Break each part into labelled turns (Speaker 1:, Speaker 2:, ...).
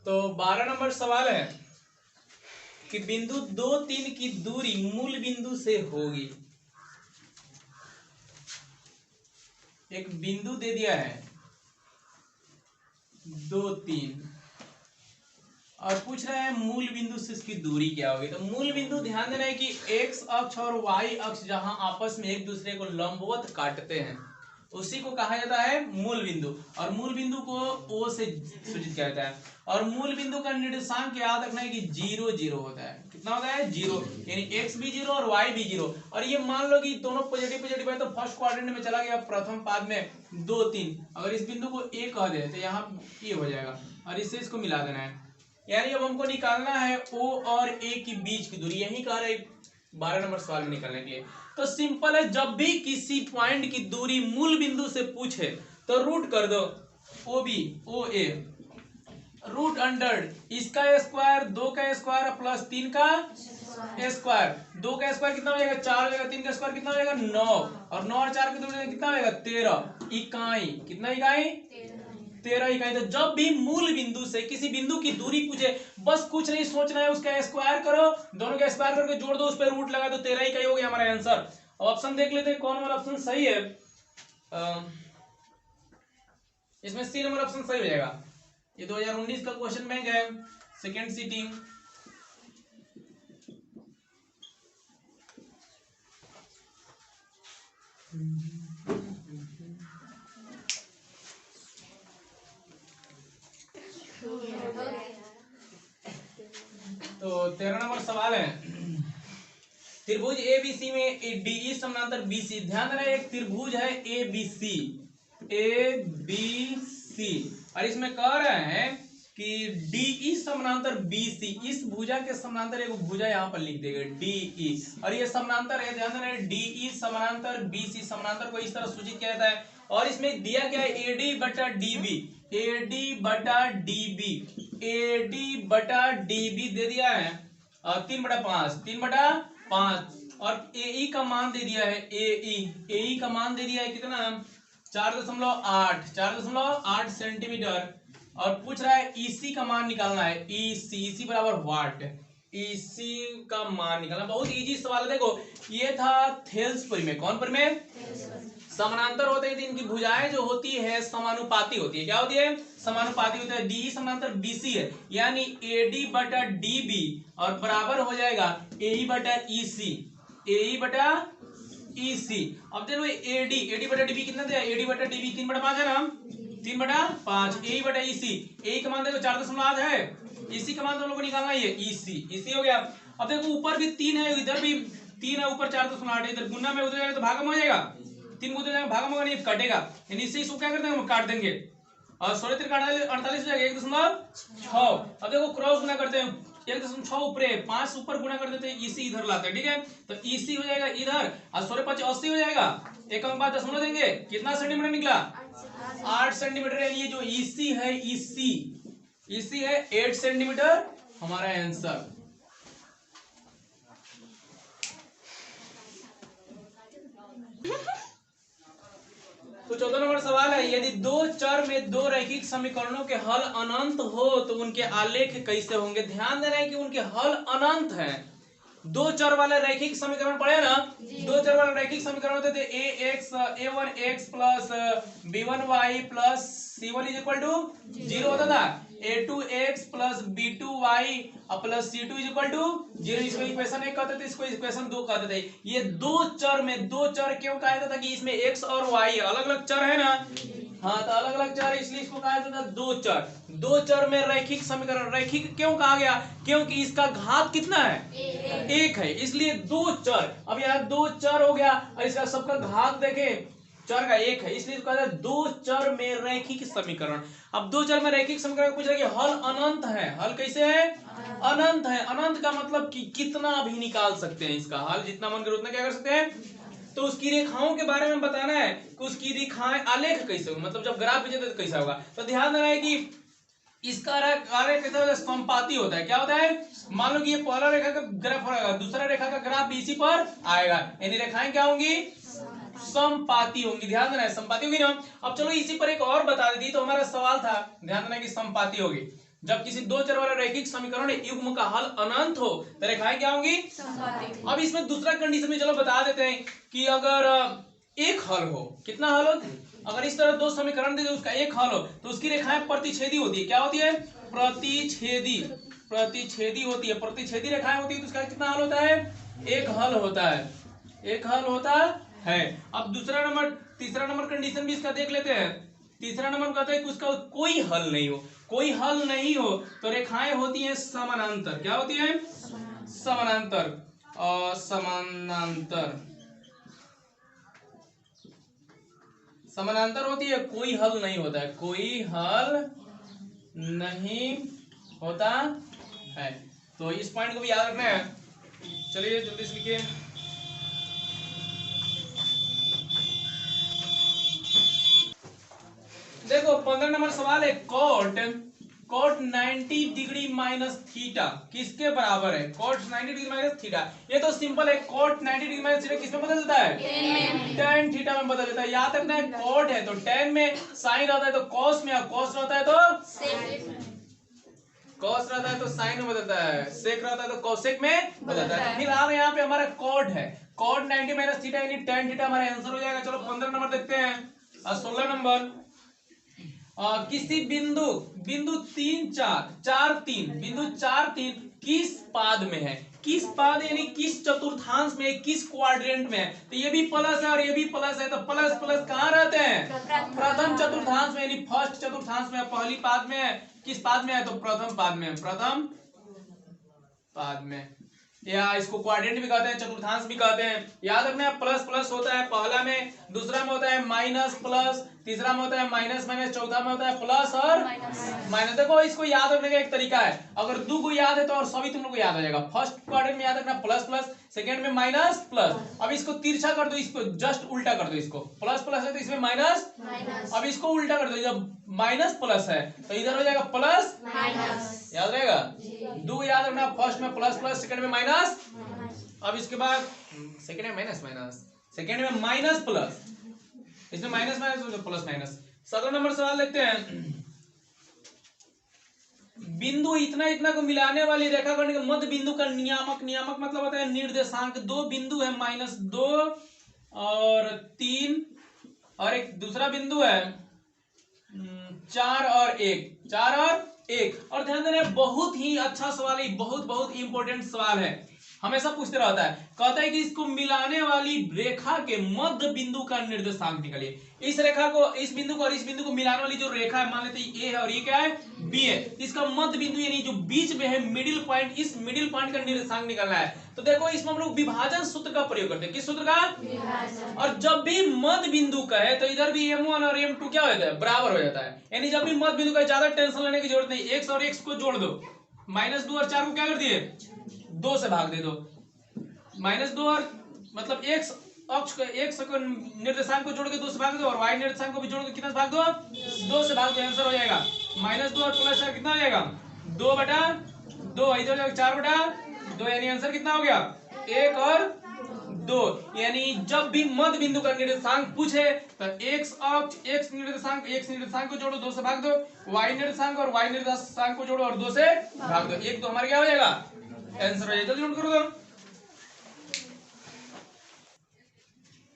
Speaker 1: तो 12 नंबर सवाल है कि बिंदु 2 3 की दूरी मूल बिंदु से होगी। एक बिंदु दे दिया है 2 3 और पूछ रहा है मूल बिंदु से इसकी दूरी क्या होगी। तो मूल बिंदु ध्यान देना है कि एक्स अक्ष और वाई अक्ष जहां आपस में एक दूसरे को लंबवत काटते हैं उसी को कहा जाता है मूल बिंदु, और मूल बिंदु को ओ से सूचित किया जाता है। और मूल बिंदु का निर्देशांक याद रखना है कि 0 0 होता है। कितना होता है? 0, यानी एक्स भी 0 और वाई भी 0। और ये मान लो कि दोनों पॉजिटिव है तो फर्स्ट क्वाड्रेंट में चला गया, प्रथम पाद में 2 3। अगर इस बिंदु को ए कह दे तो यहाँ ये हो जाएगा और इससे इसको मिला देना है। यानी अब हमको निकालना है ओ और ए के बीच की दूरी। यही कह रहे 12 नंबर सवाल में निकालने के लिए। तो सिंपल है, जब भी किसी पॉइंट की दूरी मूल बिंदु से पूछे तो रूट कर दो ओ बी ओ ए, रूट अंडर इसका स्क्वायर 2 का स्क्वायर प्लस 3 का स्क्वायर। 2 का स्क्वायर कितना हो जाएगा? 4 हो जाएगा। 3 का स्क्वायर कितना हो जाएगा? 9, और 9 और 4 की दूरी कितना हो जाएगा? 13 इकाई। कितना इकाई? 13 इकाई। तो जब भी मूल बिंदु से किसी बिंदु की दूरी पूछे बस कुछ नहीं सोचना है, उसका स्क्वायर करो, दोनों का स्क्वायर करके जोड़ दो, उस पर रूट लगा दो, 13 इकाई हो गया हमारा आंसर। अब ऑप्शन देख लेते हैं कौन वाला ऑप्शन सही है। इसमें सी नंबर ऑप्शन सही हो जाएगा। ये 2019 का क्वेश्चन बैंक है, सेकेंड सीटिंग। तो 13 नंबर सवाल है, त्रिभुज एबीसी में डीई समानांतर बीसी। ध्यान देना, एक त्रिभुज है एबीसी और इसमें कह रहे हैं कि डीई समानांतर बीसी। इस भुजा के समानांतर एक भुजा यहाँ पर लिख देंगे डीई, और ये समानांतर है। ध्यान देना, डीई समानांतर बीसी। समानांतर को इस तरह सूचित किया जाता है। और इसमें दिया गया है एडी बटा डीबी, एडी बटा डीबी, एडी बटा डीबी दे दिया है 3/5, 3/5। और एई का मान दे दिया है, एई का मान दे दिया है कितना? 4.8 सेंटीमीटर। और पूछ रहा है ईसी का मान निकालना है। ईसी बराबर वाट। ईसी का मान निकालना बहुत इजी सवाल है। देखो, ये था थेल्सपुरी में। कौन पर में? समानांतर होते हैं तो इनकी भुजाएं जो होती है समानुपाती होती है। क्या होती है? समानुपाती होती है। डी समानांतर बीसी है, यानी एडी बटा डीबी और बराबर हो जाएगा एई बटा ईसी, एई बटा ईसी। अब देखो एडी बटा डीबी कितना दिया? एडी बटा डीबी 3/5 है ना, 3/5। एई बटा ईसी, एई का मान देखो 4.8 है, ईसी का मान तो हम लोग को निकालना है, ईसी हो गया। अब देखो ऊपर भी 3 है, इधर भी 3 है, ऊपर 4.8 है, इधर गुना में उधर जाएगा तो भागम हो जाएगा। 3 गुना जाएगा, भागम होगा नहीं, कटेगा, यानी इससे इसको क्या करते हैं हम काट देंगे और 16 3 48 हो जाएगा 1.6। अब देखो क्रॉस गुना करते हैं, 1.6 ऊपर 5 ऊपर गुना कर देते हैं, इसी इधर लाते हैं। ठीक है, तो इसी हो जाएगा इधर और 16 5 80 हो जाएगा। एक अंक बाद दशमलव देंगे, कितना सेंटीमीटर निकला? 8 सेंटीमीटर। ये जो इसी है, इसी है 8 सेंटीमीटर हमारा आंसर। तो 14 नंबर सवाल है, यदि दो चर में दो रैखिक समीकरणों के हल अनंत हो तो उनके आलेख कैसे होंगे। ध्यान देना है कि उनके हल अनंत है। दो चर वाले रैखिक समीकरण पढ़े ना, दो चर वाले रैखिक समीकरण होते थे a1x plus b1y plus c1 is equal to 0 होता था, a2x plus b2y plus c2 is equal to 0। इसको इक्वेशन 1 कहते थे, इसको इक्वेशन 2 कहते थे। ये दो चर में दो चर क्यों कहा जाता था? कि इसमें x और y अलग अलग चर है ना, हाँ, तो अलग अलग चर, इसलिए इसको कहा जाता था दो चर। दो चर में रैखिक समीकरण। रैखिक क्यों कहा गया? क्योंकि इसका घात कितना है? 1 है, इसलिए दो चर। अब यहाँ दो चर हो गया और इसका सबका घात देखें, चर का 1 है, इसलिए कहा जाता है दो चर में रैखिक समीकरण। अब दो चर में रैखिक समीकरण पूछ रहा है कि हल अनंत है। हल कैसे है? अनंत है। अनंत का मतलब कि कितना भी निकाल सकते हैं इसका हल, जितना मन करे उतना क्या कर सकते हैं। तो उसकी रेखाओं के बारे में बताना है कि उसकी रेखाएं आलेख कैसे होगा, मतलब जब ग्राफ खींचे तो कैसा होगा। तो ध्यान देना है कि इसका आलेख कैसा होता है? समपाती होता है। क्या होता है? मान लो कि ये पहला रेखा का ग्राफ होगा, दूसरा रेखा का ग्राफ भी इसी पर आएगा, यानी रेखाएं क्या होंगी? समपाती होंगी। ध्यान देना है, समपाती होगी ना। अब चलो इसी पर एक और बता देती तो हमारा सवाल था, ध्यान देना कि समपाती होगी। जब किसी दो चर वाले रैखिक समीकरण युग्म का हल अनंत हो तो रेखाएं क्या होंगी? अब इसमें दूसरा कंडीशन में चलो बता देते हैं कि अगर एक हल हो, कितना हल हो? अगर इस तरह दो समीकरण दे उसका एक हल हो तो उसकी रेखाएं प्रतिच्छेदी होती है। क्या होती है? प्रतिच्छेदी। प्रतिच्छेदी होती है, प्रतिच्छेदी रेखाएं होती है तो उसका कितना हल होता है? एक हल होता है, एक हल होता है। अब दूसरा नंबर, तीसरा नंबर कंडीशन भी इसका देख लेते हैं। तीसरा नंबर कहता है कि उसका कोई हल नहीं हो, कोई हल नहीं हो तो रेखाएं होती हैं समानांतर। क्या होती है? समानांतर। समानांतर, समानांतर होती है, कोई हल नहीं होता है, कोई हल नहीं होता है। तो इस पॉइंट को भी याद रखना है। चलिए जल्दी से लिखिए। देखो 15 नंबर सवाल है, कॉट 90 डिग्री माइनस थीटा किसके बराबर है? Cot 90 degree minus theta. ये तो सिंपल है, कॉट 90 डिग्री माइनस थीटा किसमें बदल देता है? टेन थीटा में बदल देता है। याद रखना है, कॉट है तो टेन में, साइन रहता है तो कॉस में, और कॉस रहता है तो कॉस रहता है तो साइन में बदलता है, सेक रहता है तो कॉसेक में बदलता है। फिर आप यहाँ पे हमारा कॉट है, कॉट 90 माइनस थीटा यानी टेन थीटा हमारा आंसर हो जाएगा। चलो 15 नंबर देखते हैं। 16 नंबर, किसी बिंदु 3 4 3 बिंदु 4 3 किस पाद में है? किस पाद यानी किस चतुर्थांश में, किस क्वाड्रेंट में है? तो ये भी प्लस है और ये भी प्लस है, तो प्लस प्लस कहाँ रहते हैं? प्रथम चतुर्थांश में यानी फर्स्ट चतुर्थांश में, पहली पाद में है। किस पाद में है? तो प्रथम पाद में, प्रथम पाद में, या इसको क्वाड्रेंट भी कहते हैं, चतुर्थांश भी कहते हैं। याद रखना है, प्लस प्लस होता है पहला में, दूसरा में होता है माइनस प्लस, तीसरा में होता है माइनस माइनस, चौथा में होता है प्लस और माइनस। देखो इसको याद रखने का एक तरीका है, अगर दो को याद है तो और सभी तुम लोग को याद आ जाएगा। फर्स्ट क्वाड्रेंट में याद रखना प्लस प्लस, सेकंड में माइनस प्लस। अब इसको तिरछा कर दो, इसको जस्ट उल्टा कर दो, इसको प्लस प्लस है तो इसमें माइनस, अब इसको उल्टा कर दो, जब माइनस प्लस है तो इधर हो जाएगा प्लस माइनस। याद रहेगा, दो याद रखना, फर्स्ट में प्लस प्लस, सेकंड में माइनस, अब इसके बाद सेकंड में माइनस माइनस, सेकंड में माइनस प्लस, इसमें minus minus plus minus. 17 number सवाल देखते हैं। बिंदु इतना इतना को मिलाने वाली रेखाखंड के मध्य बिंदु का नियामक, नियामक मतलब होता है निर्देशांक। दो बिंदु है -2 और 3 और एक दूसरा बिंदु है 4 और 1, 4 और 1। और ध्यान देना, बहुत ही अच्छा सवाल है, बहुत बहुत इंपॉर्टेंट सवाल है, हमेशा पूछते रहता है। कहता है कि इसको मिलाने वाली रेखा के मध्य बिंदु का निर्देशांक निकालिए। इस रेखा को, इस बिंदु को और इस बिंदु को मिलाने वाली जो रेखा है, मान लेते हैं ए है और ये क्या है? बी है। इसका मध्य बिंदु यानी जो बीच में है मिडिल पॉइंट, इस मिडिल पॉइंट का निर्देशांक निकालना है। तो देखो इसमें हम लोग विभाजन सूत्र का प्रयोग करते हैं। किस सूत्र का? विभाजन। और जब भी मध्य बिंदु का है तो इधर भी m1 और m2 क्या हो जाता है? बराबर हो जाता है। यानी जब भी मध्य बिंदु का, ज्यादा टेंशन लेने की जरूरत नहीं, x और x को जोड़ दो, -2 और 4 को क्या कर दिए? 2 से भाग दे दो। -2 और मतलब x अक्ष को, x को निर्देशांक को जोड़ के 2 से भाग दो, और y निर्देशांक को भी जोड़ के कितना से भाग दो? 2 से भाग दो, आंसर हो जाएगा -2 और +4 कितना हो जाएगा? 2/2, इधर जाएगा 4/2, यानी आंसर कितना हो गया? 1 और 2। यानी जब भी मध्य बिंदु का निर्देशांक पूछे तो x अक्ष, x निर्देशांक को जोड़ो, 2 से भाग दो, y निर्देशांक और y निर्देशांक को जोड़ो और 2 से भाग दो। 1 2 हमारा क्या हो जाएगा? आंसर हो जाएगा। जल्दी नोट करो दो।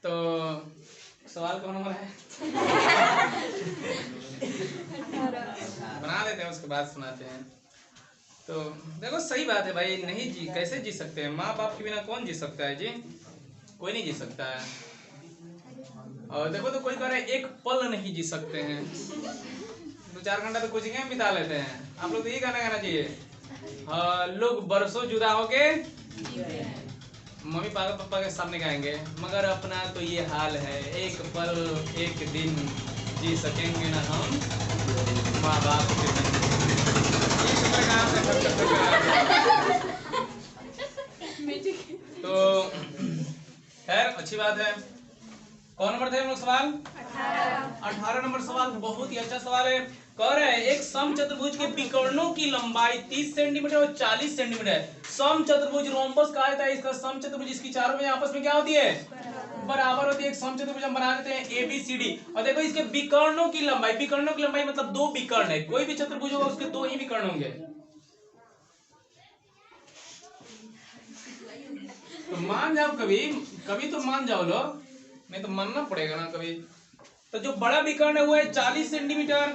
Speaker 1: तो सवाल कौन नंबर है? बना देते हैं, उसके बाद सुनाते हैं। तो देखो सही बात है भाई, नहीं जी कैसे जी सकते हैं? माँ बाप के बिना कौन जी सकता है जी? कोई नहीं जी सकता है। और देखो तो कोई कह रहा है एक पल नहीं जी सकते हैं, 2-4 घंटा तो कोचिंग में बिता लेते हैं। आप लोग तो ये गाना गाना चाहिए, हाँ लोग बरसों जुदा होके मम्मी पापा के सामने गाएंगे, मगर अपना तो ये हाल है, एक पल एक दिन जी सकेंगे ना हम माँ बाप के बिना। तो खैर अच्छी बात है। कौन नंबर थे हम लोग सवाल? 18 नंबर सवाल बहुत ही अच्छा सवाल है। कह रहे हैं एक समचतुर्भुज के विकर्णों की लंबाई 30 सेंटीमीटर और 40 सेंटीमीटर है। समचतुर्भुज रोम्बस कहा जाता है इसका। समचतुर्भुज इसकी चारों में आपस में क्या होती है? बराबर होती है एक समचतुर्भुज हम बना देते हैं ABCD। और देखो इसके विकर्णों की लंबाई मतलब दो विकर्ण है, कोई भी चतुर्भुज होगा उसके दो ही विकर्ण होंगे। तो मान जाओ कभी कभी तो मान जाओ लोग, नहीं तो मानना पड़ेगा ना कभी। तो जो बड़ा विकर्ण है वो है 40 सेंटीमीटर,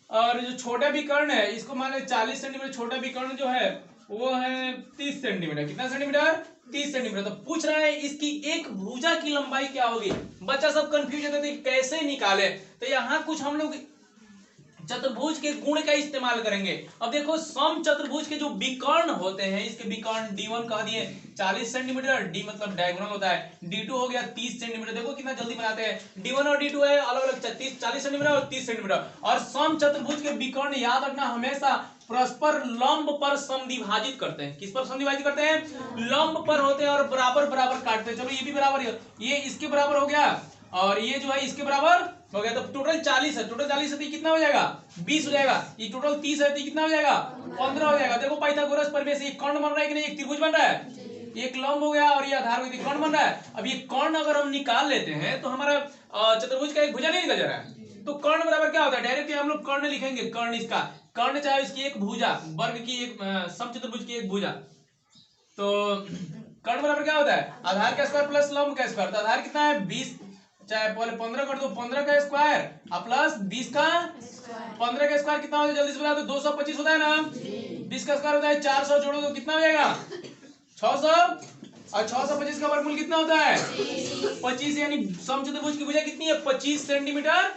Speaker 1: और जो छोटा विकर्ण है इसको मान ले 40 सेंटीमीटर, छोटा विकर्ण जो है वो है 30 सेंटीमीटर। कितना सेंटीमीटर? 30 सेंटीमीटर। तो पूछ रहा है इसकी एक भुजा की लंबाई क्या होगी। बच्चा सब कंफ्यूज होता है कैसे निकाले, तो यहाँ कुछ हम लोग चतुर्भुज के गुण का इस्तेमाल करेंगे। अब देखो सम चतुर्भुज के जो विकर्ण होते हैं, इसके विकर्ण D1 कह दिए 40 सेंटीमीटर, D मतलब डायगोनल होता है, D2 हो गया 30 सेंटीमीटर। देखो कितना जल्दी बनाते हैं, D1 और D2 है अलग अलग 40 सेंटीमीटर और 30 सेंटीमीटर। और सम चतुर्भुज के विकर्ण याद रखना हमेशा परस्पर लंब पर समद्विभाजित करते हैं। किस पर समद्विभाजित करते हैं? लंब पर होते हैं और बराबर बराबर काटते हैं। चलो ये भी बराबर है, ये इसके बराबर हो गया और ये जो है इसके बराबर हो गया। तो टोटल 40 है, टोटल 40 है तो कितना हो जाएगा? 20 हो जाएगा। ये टोटल 30 है तो कितना हो जाएगा? 15 हो जाएगा। देखो पाइथागोरस प्रमेय से एक कर्ण बन रहा है कि नहीं, एक त्रिभुज बन रहा है, एक लंब हो गया और ये आधार हो गया, कर्ण बन रहा है। अब ये कर्ण अगर हम निकाल लेते हैं तो हमारा चतुर्भुज का एक भुजा नहीं निकल जा रहा है। तो कर्ण बराबर क्या होता है? डायरेक्ट हम लोग कर्ण लिखेंगे, कर्ण इसका, कर्ण चाहे इसकी एक भुजा, वर्ग की एक समचतुर्भुज की एक भुजा। तो कर्ण बराबर क्या होता है? आधार का स्क्वायर प्लस लंब का स्क्वायर। तो आधार कितना है? 20, चाहे पहले 15 कर दो, 15 का स्क्वायर प्लस 20 का 15 का स्क्वायर कितना होता है? जल्दी से बता दो। 225 होता है ना। 20 का स्क्वायर होता है 400, जोड़ो तो कितना हो जाएगा? 600। और 625 का वर्गमूल कितना होता है? 25। यानी समचतुर्भुज की भुजा कितनी है? 25 सेंटीमीटर।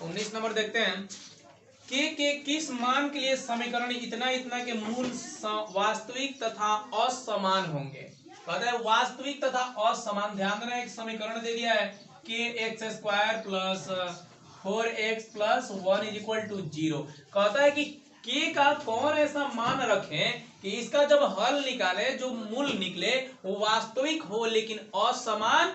Speaker 1: 19 नंबर देखते हैं, के किस मान के लिए समीकरण इतना इतना के मूल वास्तविक तथा असमान होंगे। कहता है वास्तविक तथा असमान। ध्यान देना एक समीकरण दे दिया है के x square plus 4x plus 1 is equal to 0। कहता है कि के का कौन ऐसा मान रखें कि इसका जब हल निकाले जो मूल निकले वो वास्तविक हो लेकिन असमान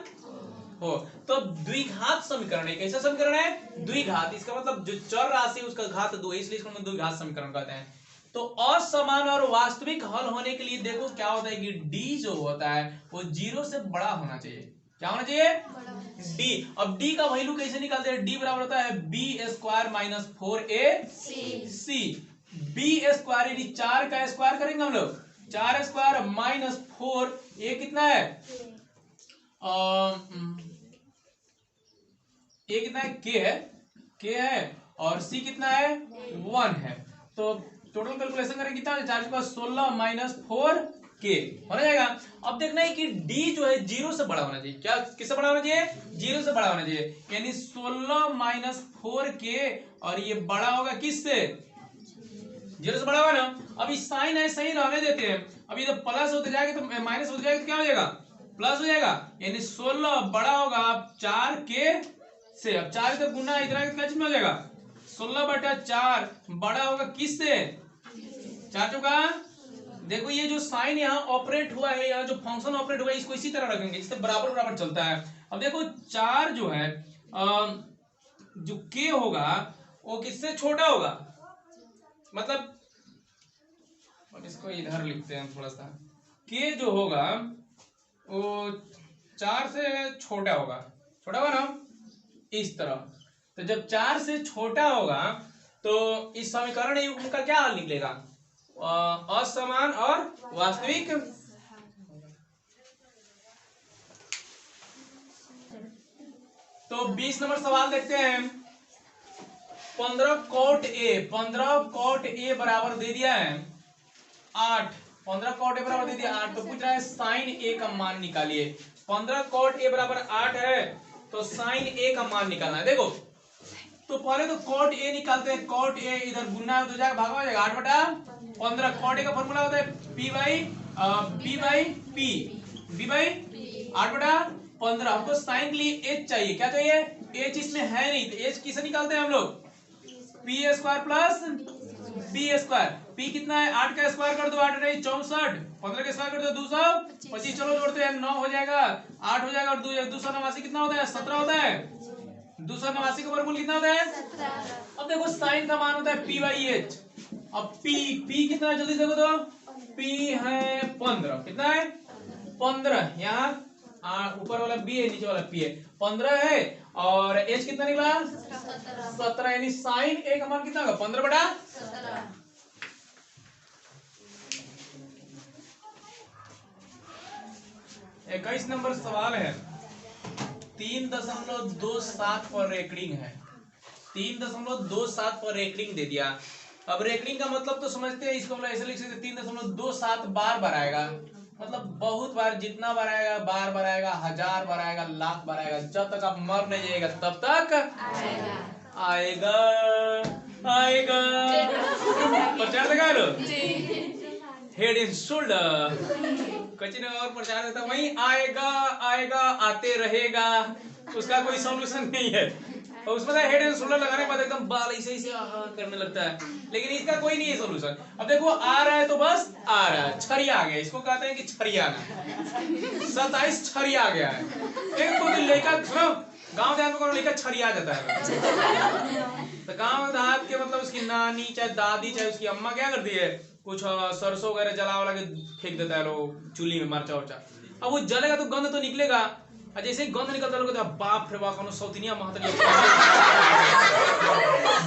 Speaker 1: हो। तो द्विघात समीकरण है। कैसा समीकरण है? द्विघात। इसका मतलब जो चर राशि उसका घात 2 है, इसलिए इसको हम द्विघात समीकरण कहते हैं। तो असमान और वास्तविक हल होने के लिए देखो क्या होता है कि d जो होता है वो 0 से बड़ा होना चाहिए। क्या होना चाहिए? d। अब d का वैल्यू कैसे निकालते हैं? d बराबर होता है b square minus 4ac। b square यानी 4 का स्क्वायर करेंगे हम लोग, 4 स्क्वायर माइनस 4, ये कितना है? ये कितना है? k है और c कितना है? 1 है। तो टोटल कैलकुलेशन करें कितना? 4 16 माइनस 4 k हो जाएगा। अब देखना है कि d जो है 0 से बड़ा होना चाहिए। क्या किससे बड़ा होना चाहिए? 0 से बड़ा होना चाहिए। यानी 16 माइनस 4 k, और ये बड़ा होगा किससे? 0 से बड़ा होगा ना। अब इस साइन है सही रहने देते हैं। अब इधर प्लस होते जाएगा तो माइनस होते जाएगा तो क्या हो जाएगा? प्लस हो जाएगा। यानी 16 बड़ा होगा 4 के से। अब 4 इधर गुना इधर क्या चीज में हो जाएगा? 16/4 बड़ा होगा किससे? 4 चौका। देखो ये जो साइन यहाँ ऑपरेट हुआ है, यहाँ जो फंक्शन ऑपरेट हुआ है, इसको इसी तरह रखेंगे, इससे बराबर बराबर चलता है। अब देखो 4 जो है जो के होगा वो किससे छोटा होगा? मतलब अब इसको इधर लिखते हैं थोड़ा सा, के जो होगा वो 4 से छोटा होगा, छोटा होगा ना इस तरह। तो जब 4 से छोटा होगा तो इस समीकरण युग्म का क्या हल निकलेगा? असमान और वास्तविक। तो 20 नंबर सवाल देखते हैं। 15 cot a बराबर दे दिया है 8। 15 cot a बराबर दे दिया 8। तो पूछ रहा है साइन a का मान निकालिए। 15 cot a बराबर 8 है तो साइन a का मान निकालना है। देखो तो पहले तो cot a निकालते हैं। cot a इधर गुना हो जाएगा, भागा हो जाएगा 8/15। cot a का फॉर्मूला होता है b बाई p 8/15। हमको साइन के लिए h चाहिए। क्या चाहिए? h इसमें है नहीं तो h किसे निकालते हैं हम लोग? P square plus B square. P कितना है? 8 का स्क्वायर कर दो 8 नहीं 64, 15 का स्क्वायर कर दो 225। चलो जोड़ते हैं 9 हो जाएगा, 8 हो जाएगा और 289 कितना होता है? 17 होता है। 289 का वर्गमूल कितना होता है? 17। अब देखो साइन का मान होता है p/h। अब p कितना है जल्दी देखो तो, p है 15। कितना है? 15, यहाँ ऊपर वाला बी है, नीचे वाला पी है, 15 है, और एच कितना निकला 17, यानी साइन ए का मान कितना होगा 15/17। 21 नंबर सवाल है, 3.27 पर रेकरिंग है, 3.27 पर रेकरिंग दे दिया। अब रेकरिंग का मतलब तो समझते हैं, इसको हम लोग ऐसे लिख सकते 3.27 बार बार आएगा, मतलब बहुत बार, जितना बार आएगा, बार बार आएगा, 1000 बार आएगा, लाख बार आएगा, जब तक आप मर नहीं जाइएगा तब तक आएगा आएगा। प्रचार लगा लो, हेड एंड शोल्डर, कुछ नहीं और प्रचार देता, वही आएगा आएगा, आते रहेगा, उसका कोई सॉल्यूशन नहीं है। और उसमें हेड एंड शोल्डर लगाने के बाद एकदम बाल ऐसे ऐसे करने लगता है, लेकिन इसका कोई नहीं है सॉल्यूशन। अब देखो आ रहा है तो बस आ रहा है, छरिया आ गया, इसको कहते हैं कि छरियाना, 27 छरिया आ गया है। एक कोई लेकर सुनो, गांव देहात में कोई लेकर छरिया जाता है, तो गांव देहात के मतलब उसकी नानी चाहे दादी चाहे उसकी अम्मा क्या करती है, कुछ सरसों वगैरह जला वाला के फेंक देता है लोग चूल्ही में, मरचा उर्चा। अब वो जलेगा तो गंध तो निकलेगा, और जैसे ही गंध निकलता लोग बाप रे बाप, कौन सौतिनिया महतरिया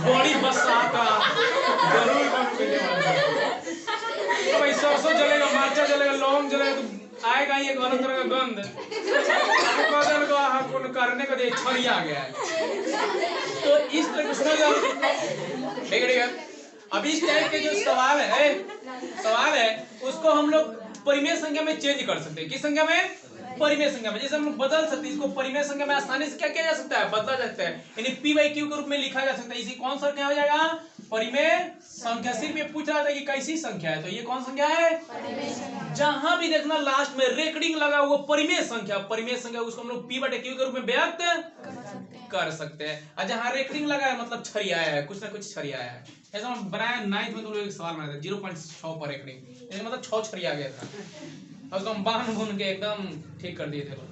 Speaker 1: बड़ी बसाता जरूर भाई, सरसों जलेगा, मरचा जलेगा, लौंग जलेगा, तो आएगा ये अलग तरह का गंध, करने को दे छरिया आ गया है। तो इस तरह से ठीक है। अब इस टाइप के जो सवाल है उसको हम लोग परिमेय संख्या में चेंज कर सकते हैं। किस संख्या में? परिमेय संख्या में। जैसे हम लोग बदल सकते हैं इसको, परिमेय संख्या में आसानी से क्या किया जा सकता है, बदला जा सकता है, यानी p/q के रूप में लिखा जा सकता है। इसी कौन सा क्या हो जाएगा, परिमेय संख्या। सिर्फ ये पूछ रहा था कि कैसी संख्या है, तो ये कौन संख्या है, जहां भी देखना लास्ट में रेकरिंग लगा हुआ परिमेय संख्या, परिमेय संख्या उसको हम लोग p/q के रूप में व्यक्त कर सकते हैं। और जहां रेकरिंग लगा है मतलब छरियाया है, कुछ ना कुछ छरियाया है। ऐसा हम बनाया 9th में, तो लोग एक सवाल बनाया था 0.6 पर रेकरिंग, मतलब 6 छरिया गया था, और उसको हम बांध भून के एकदम ठीक कर दिए थे लोग।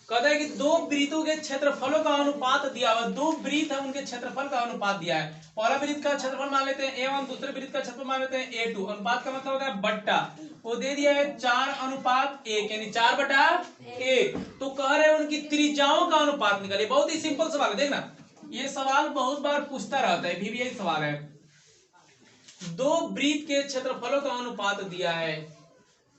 Speaker 1: कहता है कि दो वृत्तों के क्षेत्रफलों का अनुपात दिया हुआ, दो वृत्त है उनके क्षेत्रफल का अनुपात दिया है। पहला वृत्त का क्षेत्रफल मान लेते हैं A1, दूसरे वृत्त का क्षेत्रफल मान लेते हैं A2। अनुपात का मतलब होता है बट्टा, वो दे दिया है 4:1, यानी 4/1। तो कह रहे हैं उनकी त्रिज्याओं का अनुपात निकालिए। बहुत ही सिंपल सवाल है, देखना ये सवाल बहुत बार पूछता रहता है, भी यही सवाल है। दो वृत्त के क्षेत्रफलों का अनुपात दिया है,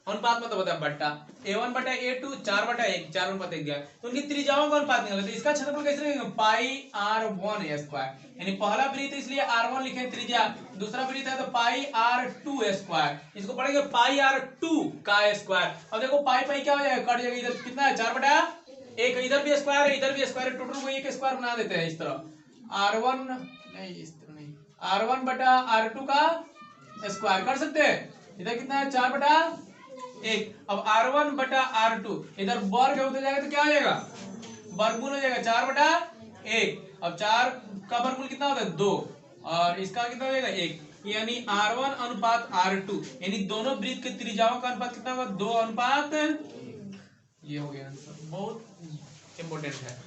Speaker 1: अनुपात मतलब होता है बट्टा, A1/A2 4/1, 4:1 दिया, तो उनकी त्रिज्याओं का अनुपात निकालें। तो इसका क्षेत्रफल कैसे लिखेंगे, πr1², यानी पहला वृत्त इसलिए r1 लिखे त्रिज्या, दूसरा वृत्त है तो πr2², इसको पढ़ेंगे πr2 का स्क्वायर। अब देखो पाई क्या हो जाएगा, कट जाएगा, इधर कितना है 4/1, इधर भी स्क्वायर है, इधर भी स्क्वायर है, टोटल को एक स्क्वायर बना देते हैं। इस तरह r1 नहीं, इस तरह नहीं, r1/r2 का स्क्वायर कर सकते हैं। इधर कितना है 4/1। अब r1/r2 इधर वर्ग उधर जाएगा तो क्या हो जाएगा, वर्गमूल हो जाएगा 4/1। अब 4 का वर्गमूल कितना होता है 2, और इसका कितना हो जाएगा 1, यानी r1 अनुपात r2, यानी दोनों वृत्त के त्रिज्याओं का अनुपात कितना होगा 2:1। ये हो गया आंसर, बहुत इंपॉर्टेंट है।